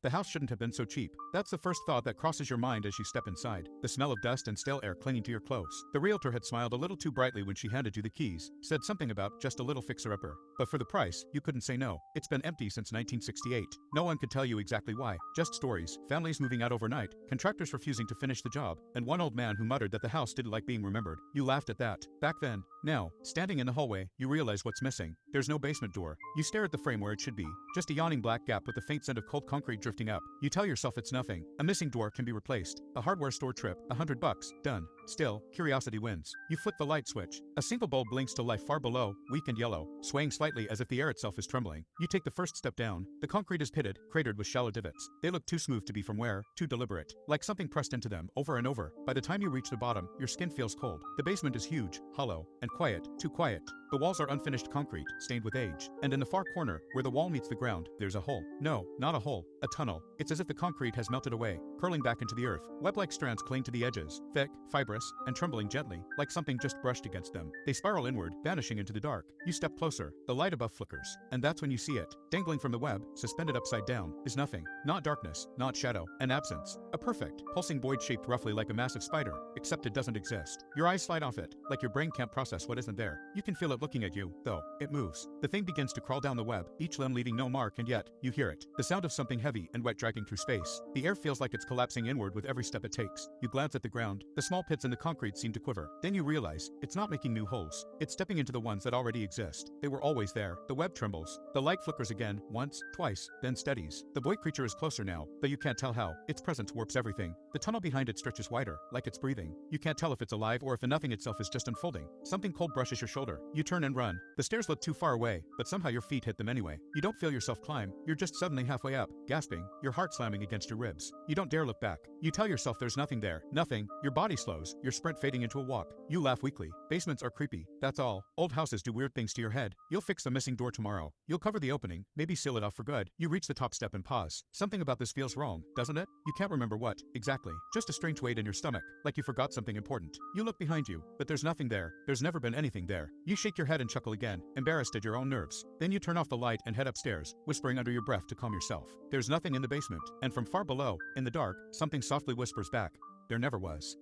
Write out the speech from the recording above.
The house shouldn't have been so cheap. That's the first thought that crosses your mind as you step inside. The smell of dust and stale air clinging to your clothes. The realtor had smiled a little too brightly when she handed you the keys, said something about just a little fixer-upper. But for the price, you couldn't say no. It's been empty since 1968. No one could tell you exactly why. Just stories, families moving out overnight, contractors refusing to finish the job, and one old man who muttered that the house didn't like being remembered. You laughed at that. Back then. Now, standing in the hallway, you realize what's missing. There's no basement door. You stare at the frame where it should be. Just a yawning black gap with a faint scent of cold concrete drifting up. You tell yourself it's nothing. A missing door can be replaced. A hardware store trip, $100, done. Still, curiosity wins. You flip the light switch. A single bulb blinks to life far below, weak and yellow, swaying slightly as if the air itself is trembling. You take the first step down. The concrete is pitted, cratered with shallow divots. They look too smooth to be from wear, too deliberate, like something pressed into them over and over. By the time you reach the bottom, your skin feels cold. The basement is huge, hollow, and quiet, too quiet. The walls are unfinished concrete, stained with age. And in the far corner, where the wall meets the ground, there's a hole. No, not a hole, a tunnel. It's as if the concrete has melted away, curling back into the earth. Web-like strands cling to the edges, thick, fibrous, and trembling gently, like something just brushed against them. They spiral inward, vanishing into the dark. You step closer. The light above flickers. And that's when you see it. Dangling from the web, suspended upside down, is nothing. Not darkness, not shadow, and absence. A perfect, pulsing void shaped roughly like a massive spider, except it doesn't exist. Your eyes slide off it, like your brain can't process what isn't there. You can feel it looking at you, though. It moves. The thing begins to crawl down the web, each limb leaving no mark, and yet, you hear it. The sound of something heavy and wet dragging through space. The air feels like it's collapsing inward with every step it takes. You glance at the ground. The small pits in the concrete seem to quiver. Then you realize, it's not making new holes. It's stepping into the ones that already exist. They were always there. The web trembles. The light flickers again, once, twice, then steadies. The boy creature is closer now, though you can't tell how. Its presence warps everything. The tunnel behind it stretches wider, like it's breathing. You can't tell if it's alive or if the nothing itself is just unfolding. Something cold brushes your shoulder. You turn and run. The stairs look too far away, but somehow your feet hit them anyway. You don't feel yourself climb. You're just suddenly halfway up, gasping, your heart slamming against your ribs. You don't dare look back. You tell yourself there's nothing there. Nothing. Your body slows, your sprint fading into a walk. You laugh weakly. Basements are creepy. That's all. Old houses do weird things to your head. You'll fix the missing door tomorrow. You'll cover the opening, maybe seal it off for good. You reach the top step and pause. Something about this feels wrong, doesn't it? You can't remember what, exactly. Just a strange weight in your stomach, like you forgot something important. You look behind you, but there's nothing there. There's never been anything there. You shake your head and chuckle again, embarrassed at your own nerves. Then you turn off the light and head upstairs, whispering under your breath to calm yourself. There's nothing in the basement, and from far below, in the dark, something softly whispers back. There never was.